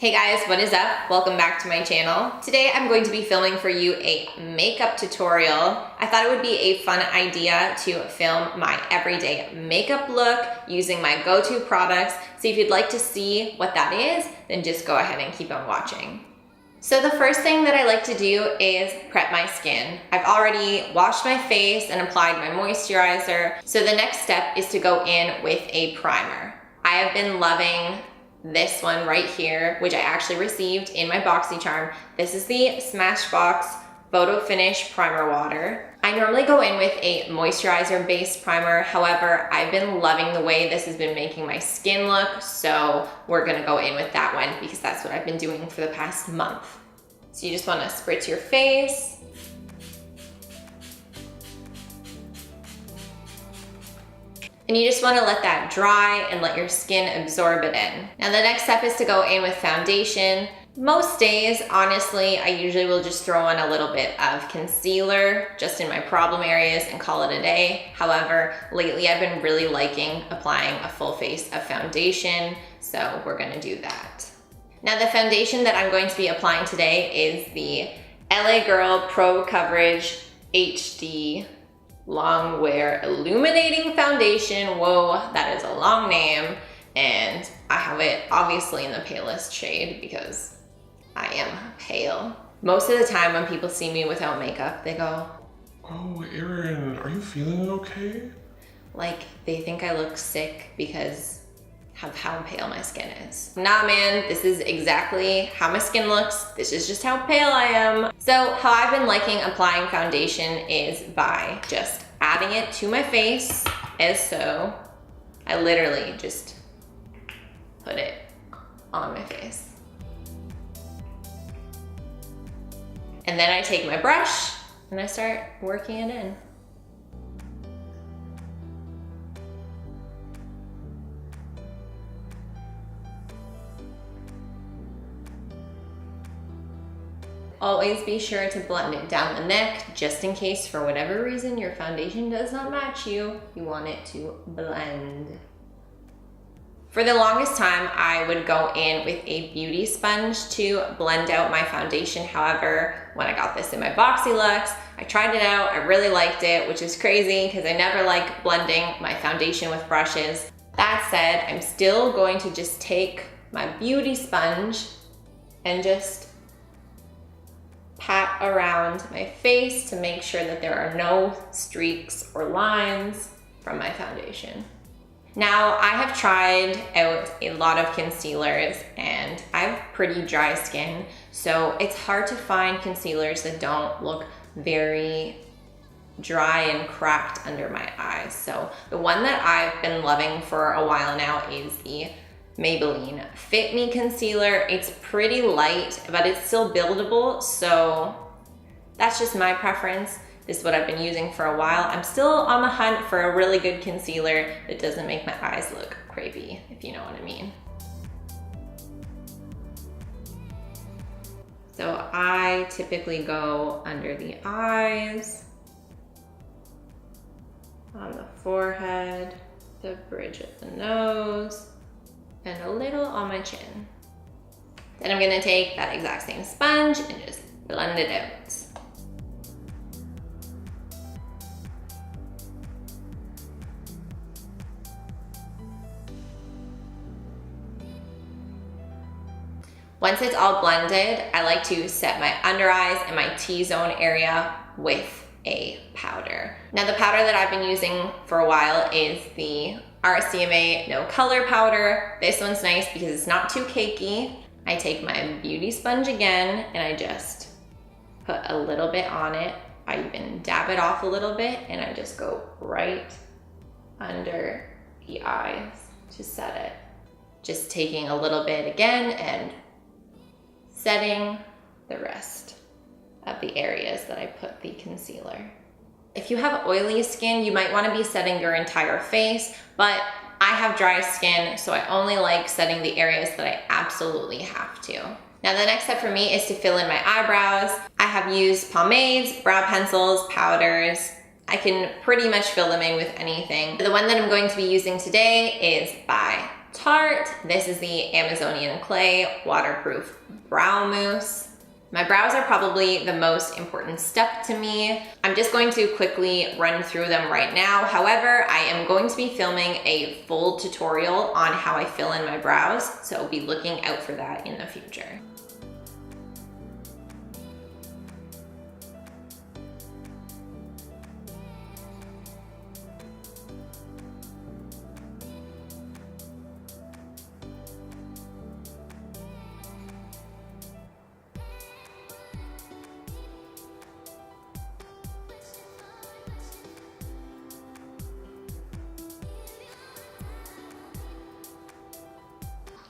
Hey guys, what is up? Welcome back to my channel. Today I'm going to be filming for you a makeup tutorial. I thought it would be a fun idea to film my everyday makeup look using my go-to products. So if you'd like to see what that is, then just go ahead and keep on watching. So the first thing that I like to do is prep my skin. I've already washed my face and applied my moisturizer. So the next step is to go in with a primer. I have been loving this one right here, which I actually received in my BoxyCharm. This is the Smashbox Photo Finish Primer Water. I normally go in with a moisturizer based primer. However, I've been loving the way this has been making my skin look. So we're gonna go in with that one because that's what I've been doing for the past month. So you just wanna spritz your face. And you just wanna let that dry and let your skin absorb it in. Now the next step is to go in with foundation. Most days, honestly, I usually will just throw on a little bit of concealer just in my problem areas and call it a day. However, lately I've been really liking applying a full face of foundation, so we're gonna do that. Now the foundation that I'm going to be applying today is the LA Girl Pro Coverage HD Long Wear Illuminating Foundation. Whoa, that is a long name. And I have it obviously in the palest shade because I am pale. Most of the time when people see me without makeup, they go, "Oh, Erin, are you feeling okay?" Like they think I look sick because of how pale my skin is. Nah man, this is exactly how my skin looks. This is just how pale I am. So how I've been liking applying foundation is by just adding it to my face as so. I literally just put it on my face. And then I take my brush and I start working it in. Always be sure to blend it down the neck, just in case for whatever reason your foundation does not match you. You want it to blend. For the longest time, I would go in with a beauty sponge to blend out my foundation. However, when I got this in my BoxyLuxe, I tried it out, I really liked it, which is crazy because I never like blending my foundation with brushes. That said, I'm still going to just take my beauty sponge and just pat around my face to make sure that there are no streaks or lines from my foundation. Now, I have tried out a lot of concealers and I have pretty dry skin, so it's hard to find concealers that don't look very dry and cracked under my eyes. So the one that I've been loving for a while now is the Maybelline Fit Me Concealer. It's pretty light, but it's still buildable, so that's just my preference. This is what I've been using for a while. I'm still on the hunt for a really good concealer that doesn't make my eyes look crazy, if you know what I mean. So I typically go under the eyes, on the forehead, the bridge of the nose, and a little on my chin. Then I'm gonna take that exact same sponge and just blend it out. Once it's all blended, I like to set my under eyes and my T-zone area with a powder. Now the powder that I've been using for a while is the RCMA No Color Powder. This one's nice because it's not too cakey. I take my beauty sponge again and I just put a little bit on it. I even dab it off a little bit and I just go right under the eyes to set it. Just taking a little bit again and setting the rest of the areas that I put the concealer. If you have oily skin, you might want to be setting your entire face, but I have dry skin, so I only like setting the areas that I absolutely have to. Now the next step for me is to fill in my eyebrows. I have used pomades, brow pencils, powders. I can pretty much fill them in with anything. The one that I'm going to be using today is by Tarte. This is the Amazonian Clay Waterproof Brow Mousse. My brows are probably the most important step to me. I'm just going to quickly run through them right now. However, I am going to be filming a full tutorial on how I fill in my brows, so be looking out for that in the future.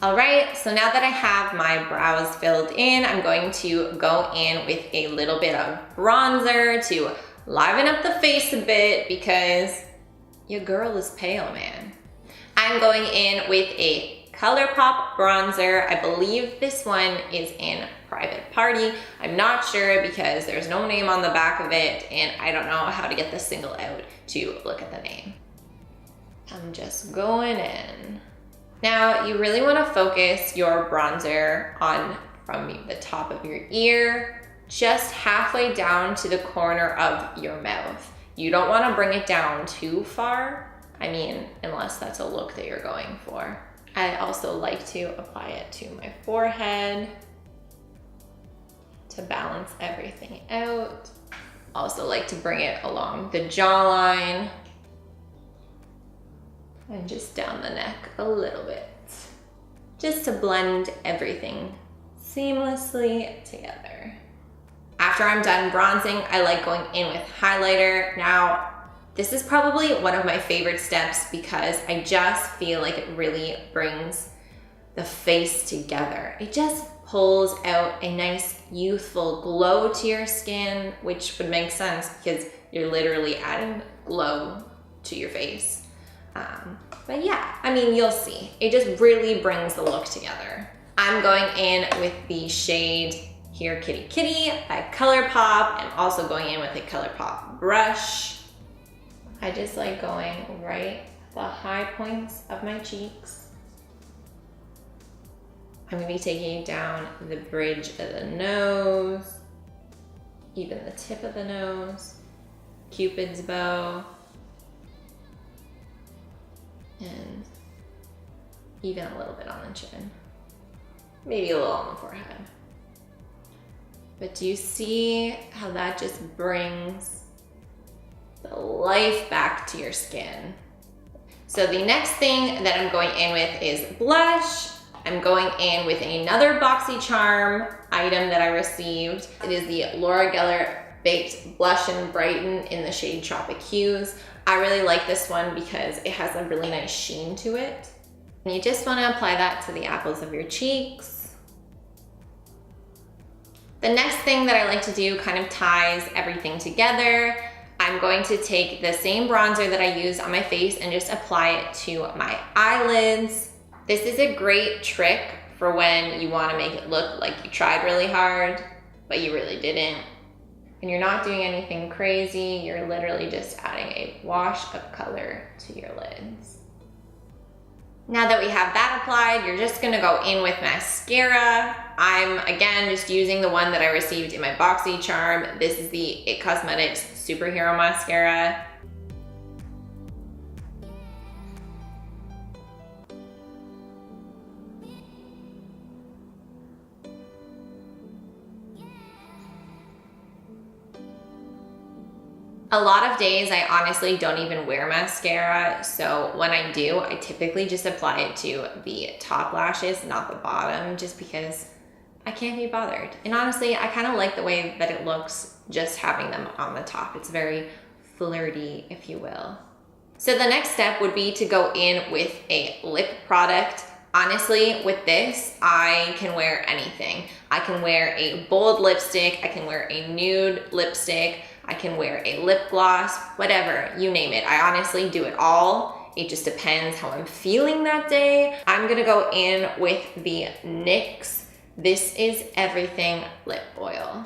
All right, so now that I have my brows filled in, I'm going to go in with a little bit of bronzer to liven up the face a bit because your girl is pale, man. I'm going in with a Colourpop bronzer. I believe this one is in Private Party. I'm not sure because there's no name on the back of it and I don't know how to get the single out to look at the name. I'm just going in. Now, you really want to focus your bronzer on from the top of your ear, just halfway down to the corner of your mouth. You don't want to bring it down too far. I mean, unless that's a look that you're going for. I also like to apply it to my forehead to balance everything out. Also like to bring it along the jawline. And just down the neck a little bit, just to blend everything seamlessly together. After I'm done bronzing, I like going in with highlighter. Now, this is probably one of my favorite steps because I just feel like it really brings the face together. It just pulls out a nice youthful glow to your skin, which would make sense because you're literally adding glow to your face. But yeah, I mean, you'll see. It just really brings the look together. I'm going in with the shade Here Kitty Kitty by Colourpop. I'm also going in with a Colourpop brush. I just like going right at the high points of my cheeks. I'm gonna be taking it down the bridge of the nose, even the tip of the nose, Cupid's bow, and even a little bit on the chin. Maybe a little on the forehead. But do you see how that just brings the life back to your skin? So the next thing that I'm going in with is blush. I'm going in with another BoxyCharm item that I received. It is the Laura Geller Baked Blush and Brighten in the shade Tropic Hues. I really like this one because it has a really nice sheen to it. And you just want to apply that to the apples of your cheeks. The next thing that I like to do kind of ties everything together. I'm going to take the same bronzer that I used on my face and just apply it to my eyelids. This is a great trick for when you want to make it look like you tried really hard, but you really didn't. And you're not doing anything crazy, you're literally just adding a wash of color to your lids. Now that we have that applied, you're just gonna go in with mascara. I'm, again, just using the one that I received in my BoxyCharm. This is the IT Cosmetics Superhero Mascara. A lot of days I honestly don't even wear mascara, so when I do, I typically just apply it to the top lashes, not the bottom, just because I can't be bothered. And honestly, I kind of like the way that it looks just having them on the top. It's very flirty, if you will. So the next step would be to go in with a lip product. Honestly, with this, I can wear anything. I can wear a bold lipstick, I can wear a nude lipstick, I can wear a lip gloss, whatever, you name it. I honestly do it all. It just depends how I'm feeling that day. I'm gonna go in with the NYX This Is Everything Lip Oil.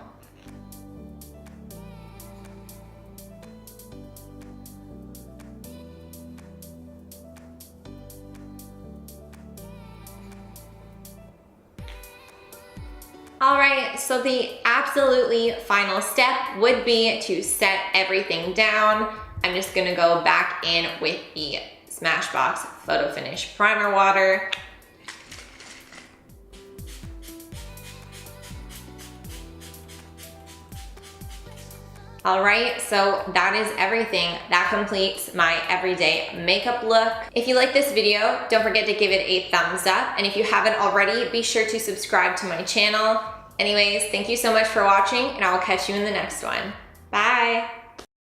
All right, so the absolutely final step would be to set everything down. I'm just gonna go back in with the Smashbox Photo Finish Primer Water. All right, so that is everything. That completes my everyday makeup look. If you like this video, don't forget to give it a thumbs up. And if you haven't already, be sure to subscribe to my channel. Anyways, thank you so much for watching, and I will catch you in the next one. Bye.